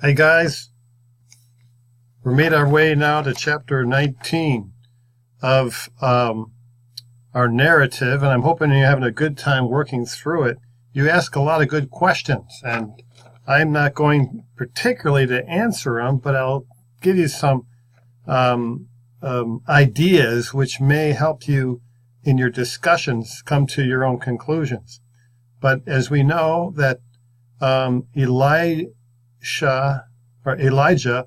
Hey guys, we made our way now to chapter 19 of our narrative, and I'm hoping you're having a good time working through it. You ask a lot of good questions, and I'm not going particularly to answer them, but I'll give you some ideas which may help you in your discussions come to your own conclusions. But as we know that Elijah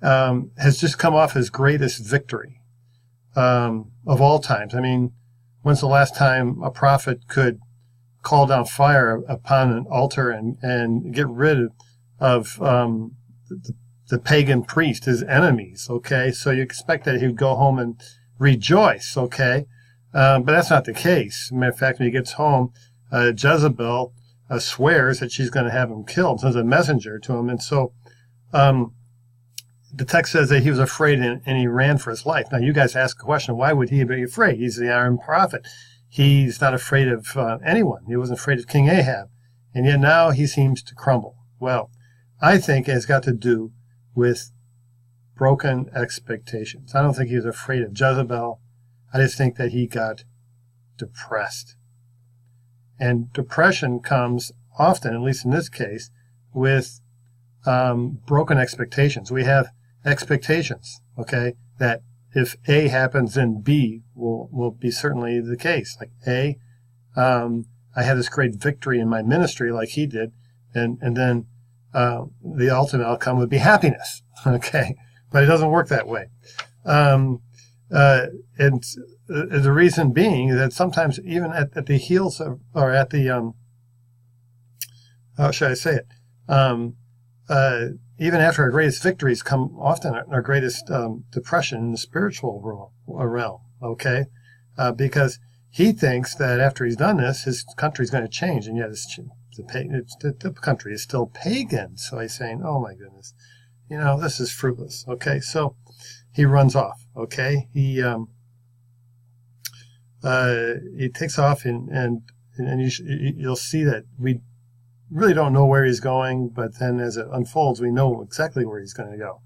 has just come off his greatest victory of all times. I mean, when's the last time a prophet could call down fire upon an altar and get rid of the pagan priest, his enemies, okay? So you expect that he would go home and rejoice, okay? But that's not the case. Matter of fact, when he gets home, Jezebel swears that she's going to have him killed, sends a messenger to him. And so the text says that he was afraid and he ran for his life. Now, you guys ask the question, why would he be afraid? He's the Iron Prophet. He's not afraid of anyone. He wasn't afraid of King Ahab. And yet now he seems to crumble. Well, I think it has got to do with broken expectations. I don't think he was afraid of Jezebel. I just think that he got depressed. And depression comes often, at least in this case, with broken expectations. We have expectations, okay, that if A happens, then B will be certainly the case. Like A, I had this great victory in my ministry like he did, and then the ultimate outcome would be happiness, okay? But it doesn't work that way. And the reason being that sometimes even at the heels of, or at the, how should I say it? Even after our greatest victories come often our greatest depression in the spiritual realm, okay? Because he thinks that after he's done this, his country's going to change, and yet the country is still pagan. So he's saying, oh my goodness, this is fruitless, okay? So he runs off, okay? He takes off, and you'll see that we really don't know where he's going, but then as it unfolds, we know exactly where he's going to go.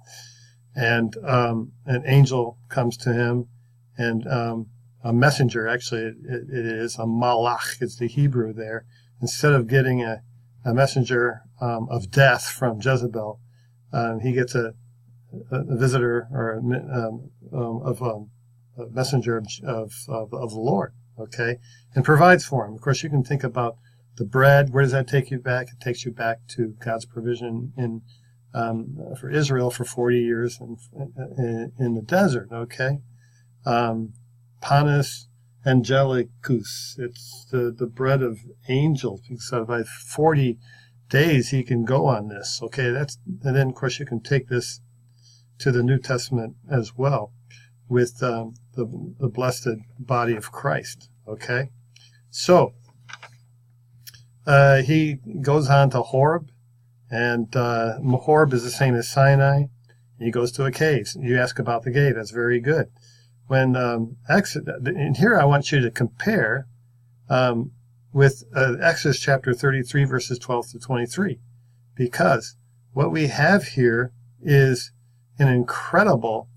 And an angel comes to him, and a messenger, actually it is a malach, it's the Hebrew there. Instead of getting a messenger of death from Jezebel, he gets a visitor or a messenger of the Lord, okay, and provides for him. Of course, you can think about the bread. Where does that take you back? It takes you back to God's provision for Israel for 40 years in the desert, okay? Panis angelicus. It's the bread of angels. So by 40 days he can go on this, okay? And then, of course, you can take this to the New Testament as well with the blessed body of Christ, okay? So he goes on to Horeb, and Horeb is the same as Sinai. He goes to a cave. You ask about the cave. That's very good. When and here I want you to compare with Exodus chapter 33, verses 12 to 23, because what we have here is an incredible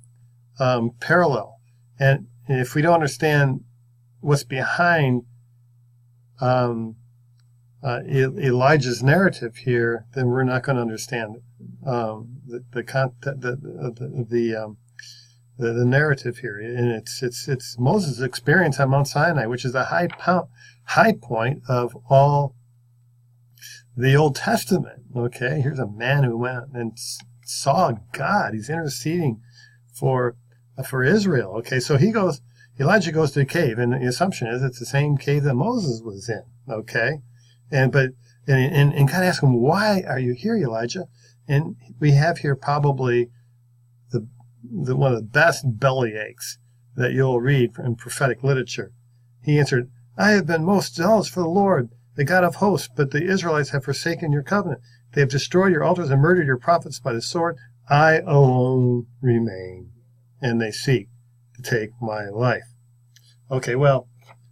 parallel. And if we don't understand what's behind Elijah's narrative here, then we're not going to understand the narrative here. And it's Moses' experience on Mount Sinai, which is the high point of all the Old Testament. Okay, here's a man who went and saw God. He's interceding for Israel. Okay, so Elijah goes to a cave, and the assumption is it's the same cave that Moses was in. Okay. And God asks him, why are you here, Elijah? And we have here probably the one of the best belly aches that you'll read in prophetic literature. He answered, I have been most zealous for the Lord, the God of hosts, but the Israelites have forsaken your covenant. They have destroyed your altars and murdered your prophets by the sword. I alone remain, and they seek to take my life. Okay, well,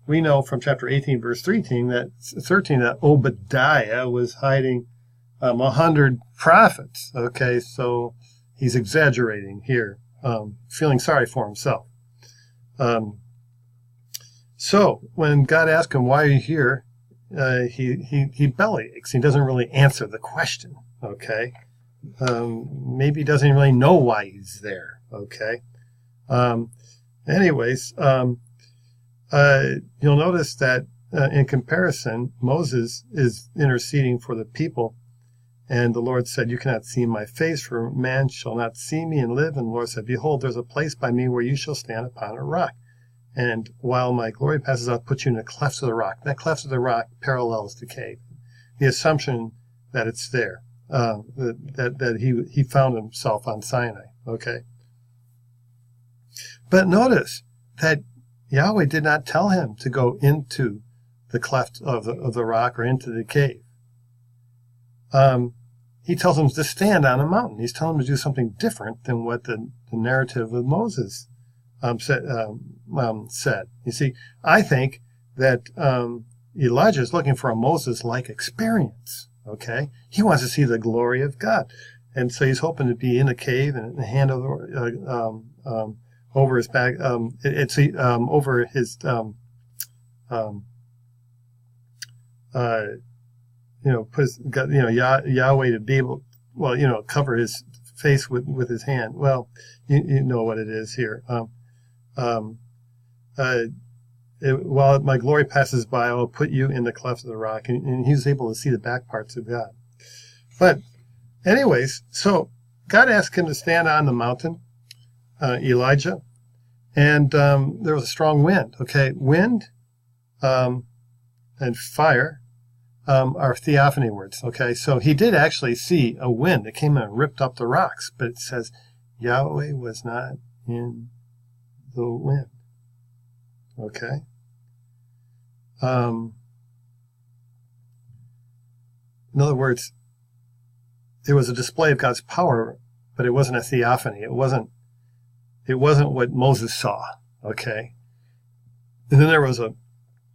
we know from chapter 18, verse 13, that Obadiah was hiding 100 prophets. Okay, so he's exaggerating here, feeling sorry for himself. So when God asked him, why are you here? He belly aches. He doesn't really answer the question. Okay. Maybe he doesn't really know why he's there. Okay. Anyways, you'll notice that in comparison, Moses is interceding for the people. And the Lord said, you cannot see my face, for man shall not see me and live. And the Lord said, behold, there's a place by me where you shall stand upon a rock. And while my glory passes, I'll put you in the cleft of the rock. That cleft of the rock parallels the cave. The assumption that it's there, that he found himself on Sinai. Okay. But notice that Yahweh did not tell him to go into the cleft of the rock or into the cave. He tells him to stand on a mountain. He's telling him to do something different than what the narrative of Moses said. You see, I think that Elijah is looking for a Moses-like experience. Okay, he wants to see the glory of God, and so he's hoping to be in a cave and hand over his back. Over his put his, Yahweh to be able, cover his face with his hand. Well, you know what it is here. While my glory passes by, I will put you in the cleft of the rock. And he was able to see the back parts of God. But anyways, so God asked him to stand on the mountain, Elijah, and there was a strong wind. Okay, wind and fire are theophany words. Okay, so he did actually see a wind that came and ripped up the rocks, but it says Yahweh was not in the wind. Okay. In other words, there was a display of God's power, but it wasn't a theophany. It wasn't what Moses saw. Okay. And then there was an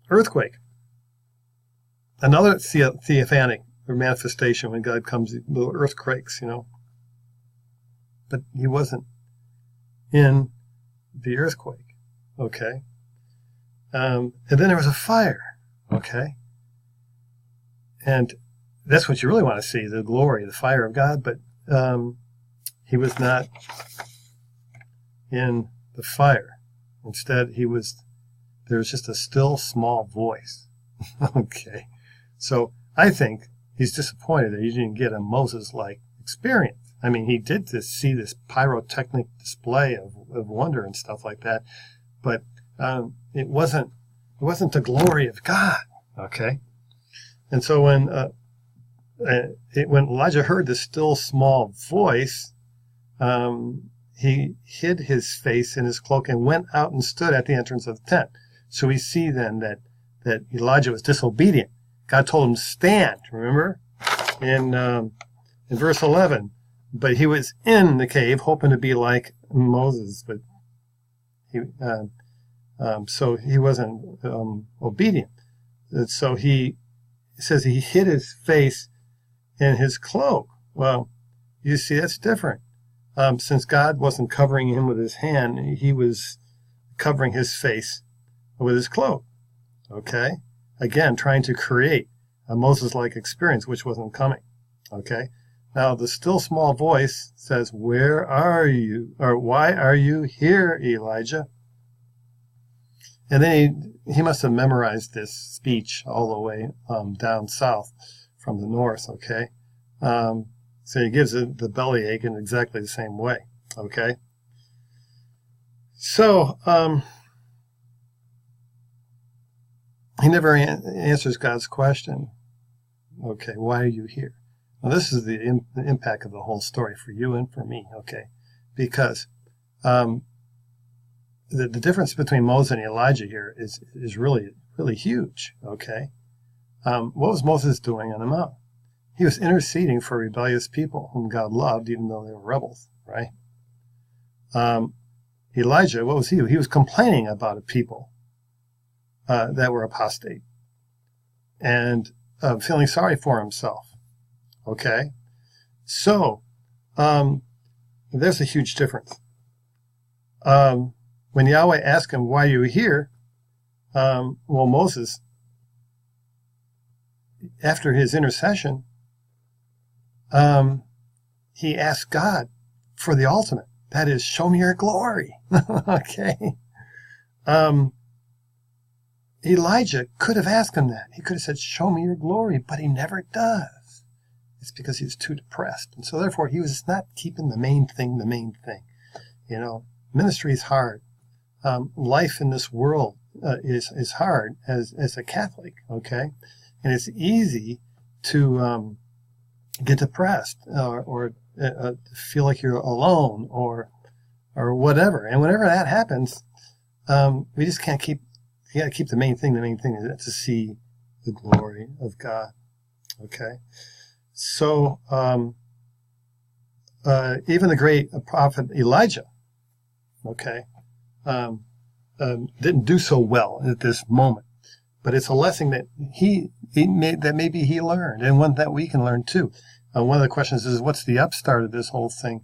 earthquake. Another theophanic manifestation when God comes, the earth quakes, But he wasn't in the earthquake. Okay. And then there was a fire. Okay. And that's what you really want to see, the glory, the fire of God. But he was not in the fire. Instead, there was just a still small voice. Okay. So I think he's disappointed that he didn't get a Moses-like experience. I mean, he did see this pyrotechnic display of wonder and stuff like that, but it wasn't the glory of God. Okay, and so when Elijah heard the still small voice, he hid his face in his cloak and went out and stood at the entrance of the tent. So we see then that Elijah was disobedient. God told him to stand, remember? In verse 11. But he was in the cave, hoping to be like Moses, but so he wasn't obedient. And so it says he hid his face in his cloak. Well, you see, that's different. Since God wasn't covering him with his hand, he was covering his face with his cloak. Okay? Again, trying to create a Moses-like experience, which wasn't coming. Okay? Now, the still small voice says, where are you? Or why are you here, Elijah? And then he must have memorized this speech all the way down south from the north. Okay? So he gives it the belly ache in exactly the same way. Okay? So, he never answers God's question. Okay, why are you here? Now, this is the impact of the whole story for you and for me, okay? Because the difference between Moses and Elijah here is really, really huge, okay? What was Moses doing on the mountain? He was interceding for rebellious people whom God loved, even though they were rebels, right? Elijah, what was he? He was complaining about a people that were apostate and feeling sorry for himself. Okay? So, there's a huge difference. When Yahweh asked him, why are you here? Well, Moses, after his intercession, he asked God for the ultimate. That is, show me your glory. Okay? Elijah could have asked him that. He could have said, show me your glory, but he never does. It's because he was too depressed. And so therefore he was not keeping the main thing the main thing. You know, ministry is hard. Life in this world is hard as a Catholic, okay? And it's easy to get depressed or feel like you're alone or whatever. And whenever that happens, we just can't keep, you got to keep the main thing is to see the glory of God, okay? So even the great prophet Elijah, okay, didn't do so well at this moment. But it's a lesson that maybe he learned, and one that we can learn too. One of the questions is, what's the upstart of this whole thing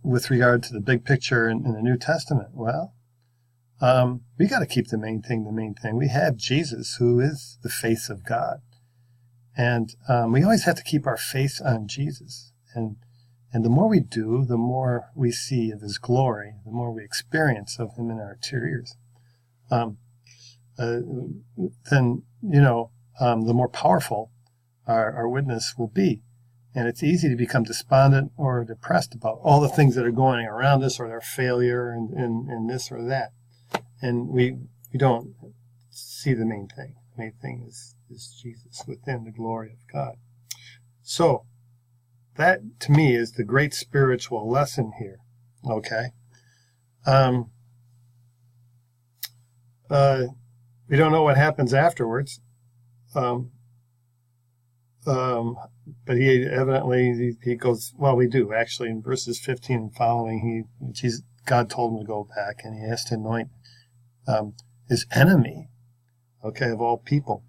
with regard to the big picture in the New Testament? Well, we got to keep the main thing the main thing. We have Jesus, who is the face of God. And we always have to keep our face on Jesus. And the more we do, the more we see of his glory, the more we experience of him in our interiors. Then, the more powerful our witness will be. And it's easy to become despondent or depressed about all the things that are going around us or their failure and this or that. And we don't see the main thing. The main thing is Jesus within the glory of God. So, that to me is the great spiritual lesson here. Okay? We don't know what happens afterwards. But he evidently, he goes, well, we do. Actually, in verses 15 and following, God told him to go back, and he has to anoint his enemy, okay, of all people,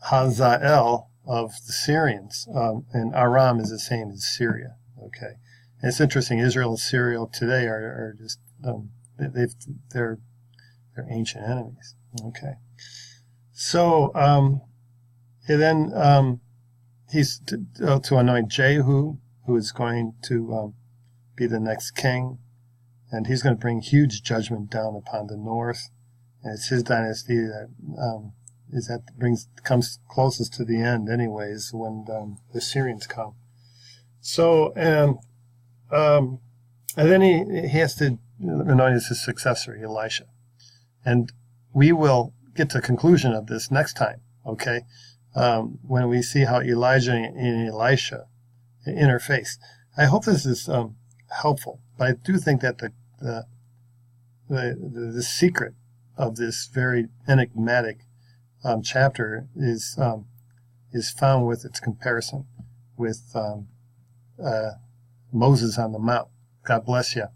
Hazael of the Syrians. And Aram is the same as Syria, okay. And it's interesting, Israel and Syria today are just, they're ancient enemies, okay. So, and then he's to anoint Jehu, who is going to be the next king, and he's going to bring huge judgment down upon the north. And it's his dynasty that comes closest to the end, anyways, when the Syrians come. So, and then he has to anoint his successor, Elisha, and we will get to the conclusion of this next time, okay? When we see how Elijah and Elisha interface. I hope this is helpful, but I do think that the secret of this very enigmatic chapter is found with its comparison with Moses on the Mount. God bless you.